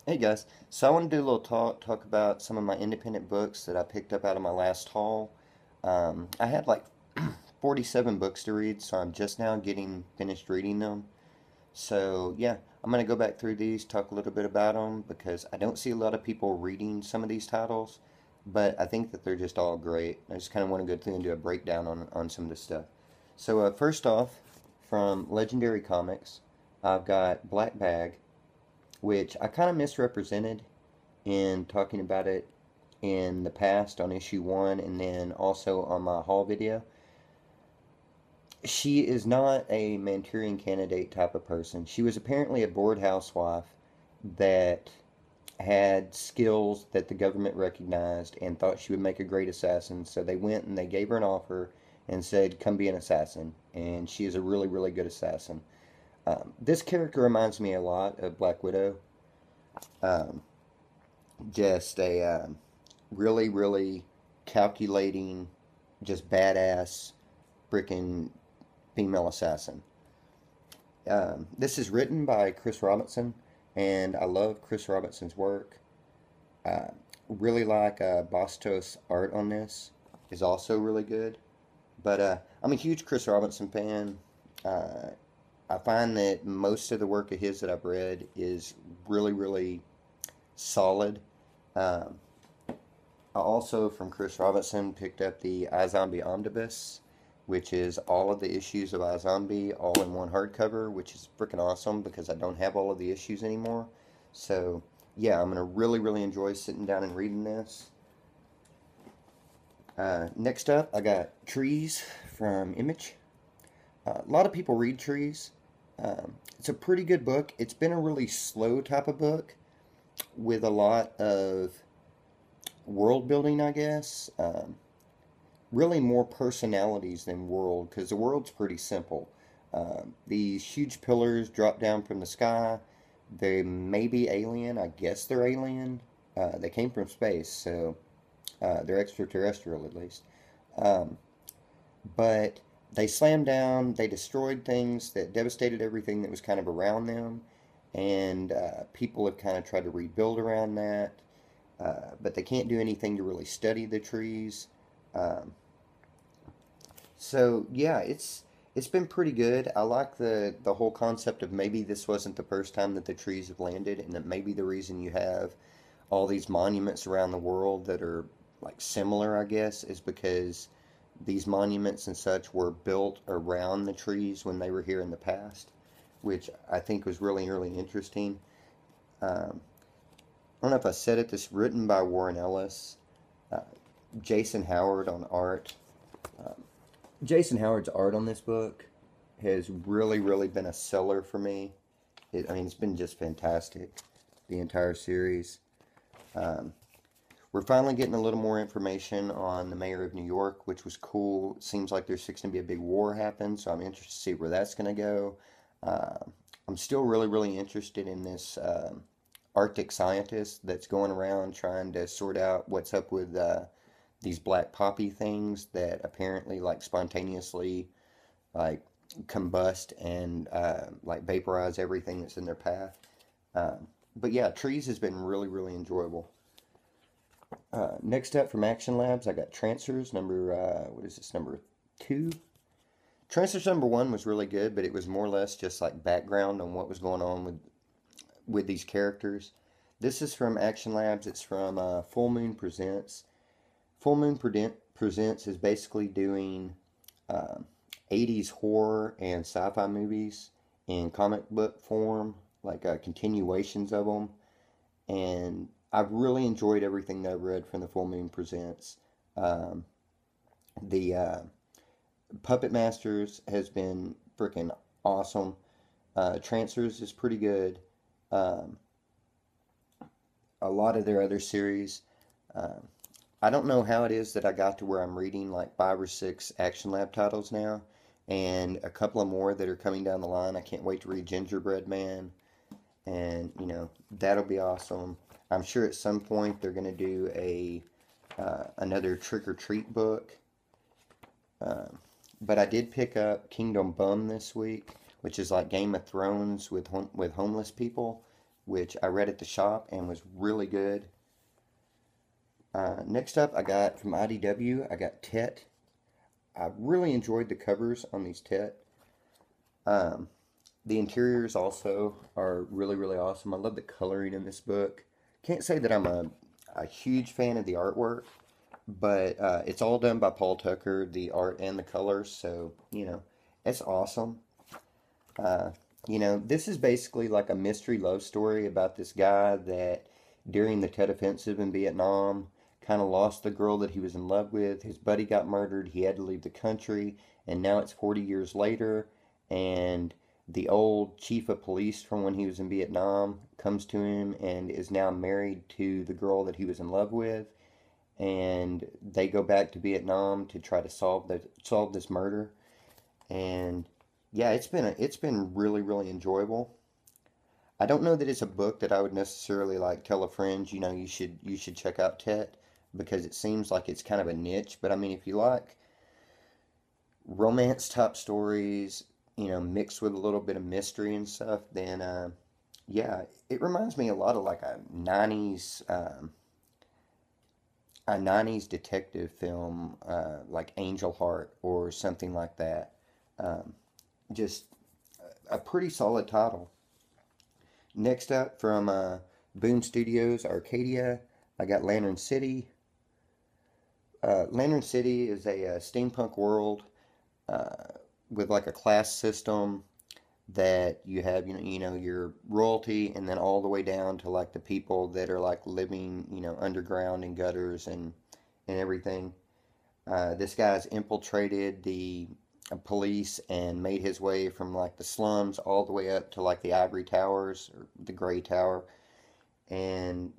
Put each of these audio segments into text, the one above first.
Hey guys, so I want to do a little talk about some of my independent books that I picked up out of my last haul. I had like 47 books to read, so I'm just now getting finished reading them. So yeah, I'm gonna go back through these, talk a little bit about them because I don't see a lot of people reading some of these titles, but I think that they're just all great. I just kind of want to go through and do a breakdown on some of this stuff. So first off, from Legendary Comics, I've got Black Bag, which I kind of misrepresented in talking about it in the past on issue 1 and then also on my haul video. She is not a Manchurian Candidate type of person. She was apparently a bored housewife that had skills that the government recognized and thought she would make a great assassin. So they went and they gave her an offer and said, "Come be an assassin." And she is a really, really good assassin. This character reminds me a lot of Black Widow. Um, just a really, really calculating, just badass freaking female assassin. This is written by Chris Robinson, and I love Chris Robinson's work. Uh, really like Bastos' art on this is also really good. But I'm a huge Chris Robinson fan. Uh, I find that most of the work of his that I've read is really, really solid. Um, I also, from Chris Robinson, picked up the iZombie Omnibus, which is all of the issues of iZombie all in one hardcover, which is freaking awesome because I don't have all of the issues anymore. So, yeah, I'm going to really, really enjoy sitting down and reading this. Next up, I got Trees from Image. A lot of people read Trees. It's a pretty good book. It's been a really slow type of book with a lot of world building, I guess. Really more personalities than world, because the world's pretty simple. These huge pillars drop down from the sky. They may be alien. I guess they're alien. They came from space, so they're extraterrestrial at least. Um, but they slammed down. They destroyed things that devastated everything that was kind of around them, and people have kind of tried to rebuild around that. But they can't do anything to really study the trees. Um, so yeah, it's been pretty good. I like the whole concept of maybe this wasn't the first time that the trees have landed, and that maybe the reason you have all these monuments around the world that are like similar, I guess, is because these monuments and such were built around the trees when they were here in the past, which I think was really, really interesting. Um, I don't know if I said it. This written by Warren Ellis, uh, Jason Howard on art. Um, Jason Howard's art on this book has really, really been a seller for me. I mean, it's been just fantastic, the entire series. Um, we're finally getting a little more information on the mayor of New York, which was cool. It seems like there's fixing to be a big war happen, so I'm interested to see where that's going to go. Uh, I'm still really, really interested in this Arctic scientist that's going around trying to sort out what's up with these black poppy things that apparently like spontaneously like combust and like vaporize everything that's in their path. But yeah, Trees has been really, really enjoyable. Next up from Action Labs, I got Trancers number, what is this, number 2? Trancers number 1 was really good, but it was more or less just like background on what was going on with these characters. This is from Action Labs. It's from Full Moon Presents. Full Moon Presents is basically doing uh, 80s horror and sci-fi movies in comic book form, like continuations of them. And I've really enjoyed everything that I've read from the Full Moon Presents. Um, the Puppet Masters has been freaking awesome. Trancers is pretty good. Um, a lot of their other series. Um, I don't know how it is that I got to where I'm reading like 5 or 6 Action Lab titles now, and a couple of more that are coming down the line. I can't wait to read Gingerbread Man, and that'll be awesome. I'm sure at some point they're going to do a another Trick or Treat book. Um, but I did pick up Kingdom Bum this week, which is like Game of Thrones with homeless people. which I read at the shop and was really good. Next up, I got from IDW, I got Tet. I really enjoyed the covers on these Tet. Um, the interiors also are really, really awesome. I love the coloring in this book. Can't say that I'm a huge fan of the artwork, but it's all done by Paul Tucker, the art and the colors, so, it's awesome. Uh, this is basically like a mystery love story about this guy that during the Tet Offensive in Vietnam kind of lost the girl that he was in love with. His buddy got murdered. He had to leave the country, and now it's 40 years later, and the old chief of police from when he was in Vietnam comes to him and is now married to the girl that he was in love with, and they go back to Vietnam to try to solve this murder. And yeah, it's been really, really enjoyable. I don't know that it's a book that I would necessarily like tell a friend, you should check out Tet, because it seems like it's kind of a niche. But I mean, if you like romance type stories, mixed with a little bit of mystery and stuff, then yeah, it reminds me a lot of like a '90s detective film, like Angel Heart or something like that. Um, just a pretty solid title. Next up from Boom Studios Arcadia, I got Lantern City. Lantern City is a steampunk world uh, with like a class system that you have, your royalty, and then all the way down to like the people that are like living, underground in gutters and everything. This guy's infiltrated the police and made his way from like the slums all the way up to like the Ivory Towers or the Gray Tower. And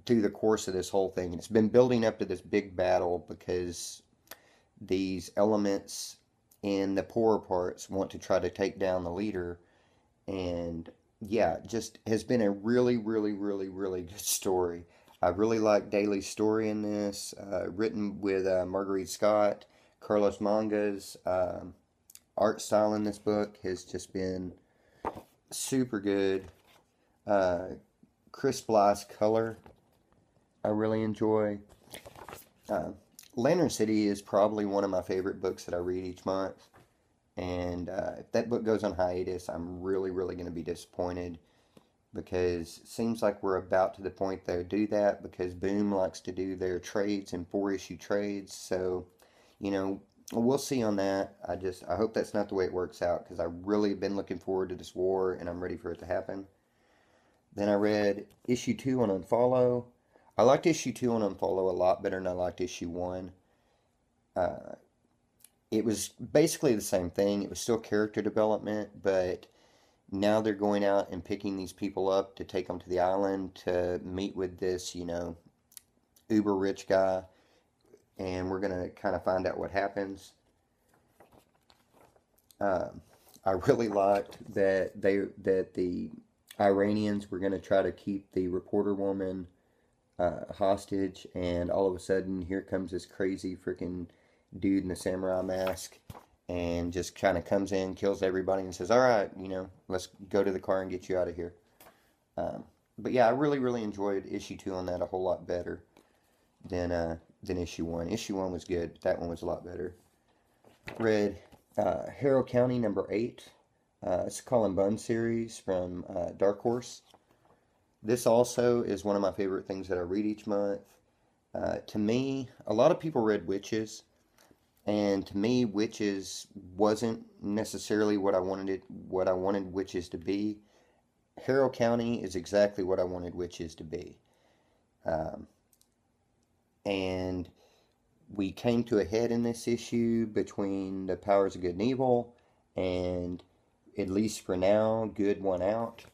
through the course of this whole thing, it's been building up to this big battle because these elements in the poorer parts want to try to take down the leader. And yeah, just has been a really, really, really, really good story. I really like Daly's story in this, written with Marguerite Scott. Carlos Manga's art style in this book has just been super good. Uh, Chris Bly's color, I really enjoy. Uh, Lantern City is probably one of my favorite books that I read each month. And if that book goes on hiatus, I'm really, really going to be disappointed, because it seems like we're about to the point they'll do that, because Boom likes to do their trades in 4-issue trades. So, you know, we'll see on that. I hope that's not the way it works out, because I really have been looking forward to this war and I'm ready for it to happen. Then I read issue 2 on Unfollow. I liked issue 2 on Unfollow a lot better than I liked issue 1. Uh, it was basically the same thing. It was still character development, but now they're going out and picking these people up to take them to the island to meet with this, uber rich guy, and we're going to kind of find out what happens. I really liked that the Iranians were going to try to keep the reporter woman hostage, and all of a sudden, here comes this crazy freaking dude in the samurai mask, and just kind of comes in, kills everybody, and says, "All right, let's go to the car and get you out of here." But yeah, I really, really enjoyed issue 2 on that a whole lot better than issue 1. Issue 1 was good, but that one was a lot better. Read Harrow County #8. It's a Colin Bunn series from Dark Horse. This also is one of my favorite things that I read each month. To me, a lot of people read Witches, and to me, Witches wasn't necessarily what I wanted Witches to be. Harrow County is exactly what I wanted Witches to be. Um, and we came to a head in this issue between the powers of good and evil, and at least for now, good won out.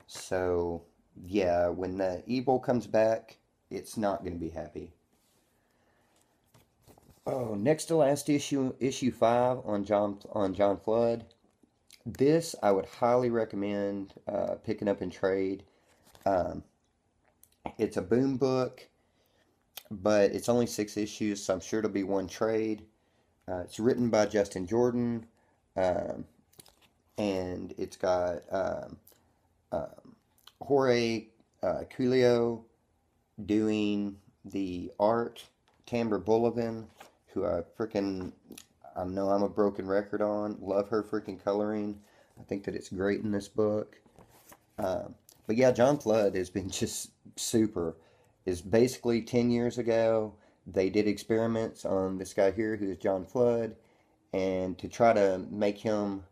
So, yeah, when the evil comes back, it's not going to be happy. Oh, next to last issue, issue 5 on John Flood. This I would highly recommend picking up in trade. Um, it's a Boom book, but it's only 6 issues, so I'm sure it'll be one trade. It's written by Justin Jordan, um, and it's got Jorge Coelho doing the art. Tamara Bullivin, who I know I'm a broken record on. Love her freaking coloring. I think that it's great in this book. Uh, but yeah, John Flood has been just super. Is basically 10 years ago, they did experiments on this guy here who is John Flood, and to try to make him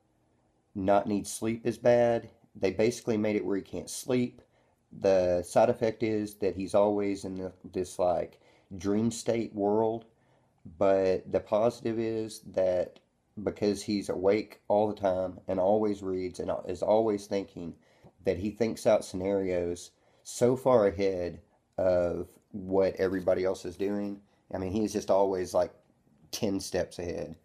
not need sleep as bad, they basically made it where he can't sleep. The side effect is that he's always in this like dream state world, but the positive is that because he's awake all the time and always reads and is always thinking, that he thinks out scenarios so far ahead of what everybody else is doing. I mean, he's just always like 10 steps ahead.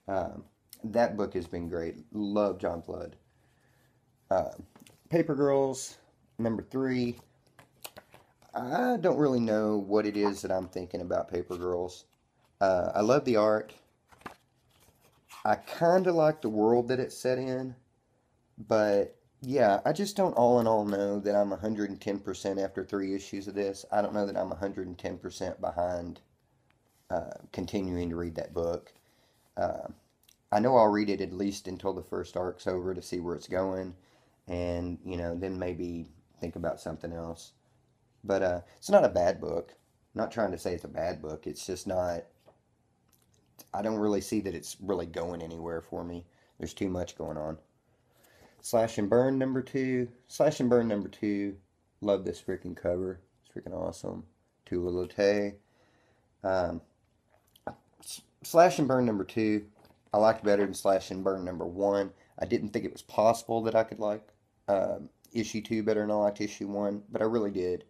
Um, that book has been great. Love John Flood. Uh, Paper Girls, number 3. I don't really know what it is that I'm thinking about Paper Girls. I love the art. I kind of like the world that it's set in, but yeah, I just don't all in all know that I'm 110% after 3 issues of this. I don't know that I'm 110% behind continuing to read that book. Uh, I know I'll read it at least until the first arc's over to see where it's going, and then maybe think about something else. But it's not a bad book. I'm not trying to say it's a bad book. It's just not. I don't really see that it's really going anywhere for me. There's too much going on. Slash and Burn number 2. Slash and Burn number 2. Love this freaking cover. It's freaking awesome. Tula Lotay. Um, Slash and Burn number 2. I liked better than Slash and Burn number 1. I didn't think it was possible that I could like issue 2 better than I liked issue 1, but I really did.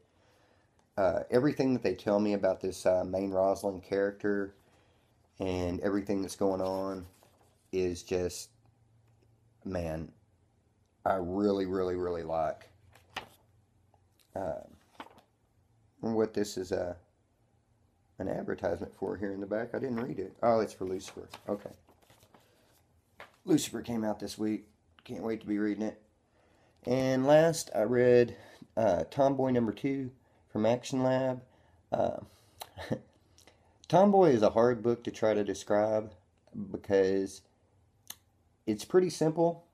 Everything that they tell me about this main Rosalind character and everything that's going on is just, man, I really, really, really like. What this is an advertisement for here in the back. I didn't read it. Oh, it's for Lucifer. Okay. Lucifer came out this week. Can't wait to be reading it. And last, I read Tomboy number 2 from Action Lab. Uh, Tomboy is a hard book to try to describe because it's pretty simple,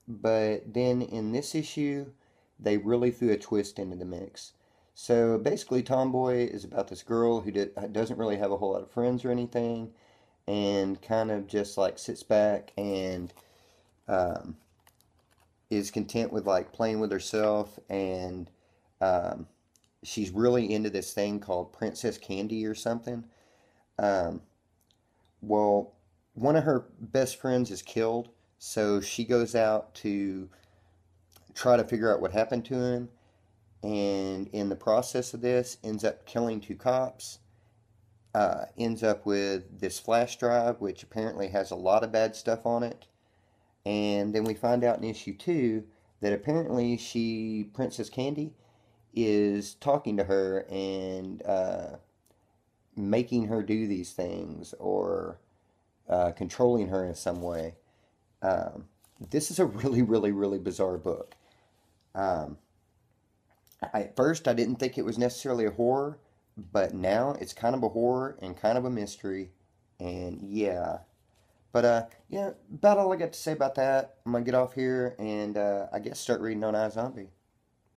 but then in this issue, they really threw a twist into the mix. So basically, Tomboy is about this girl who doesn't really have a whole lot of friends or anything, and kind of just like sits back and um, is content with like playing with herself, and um, she's really into this thing called Princess Candy or something. Um, well, one of her best friends is killed, so she goes out to try to figure out what happened to him, and in the process of this, ends up killing 2 cops. Ends up with this flash drive, which apparently has a lot of bad stuff on it. And then we find out in issue 2 that apparently Princess Candy, is talking to her and making her do these things or controlling her in some way. Um, this is a really, really, really bizarre book. Um, at first, I didn't think it was necessarily a horror, but now it's kind of a horror and kind of a mystery. And yeah. But yeah, about all I got to say about that. I'm going to get off here and I guess start reading on iZombie.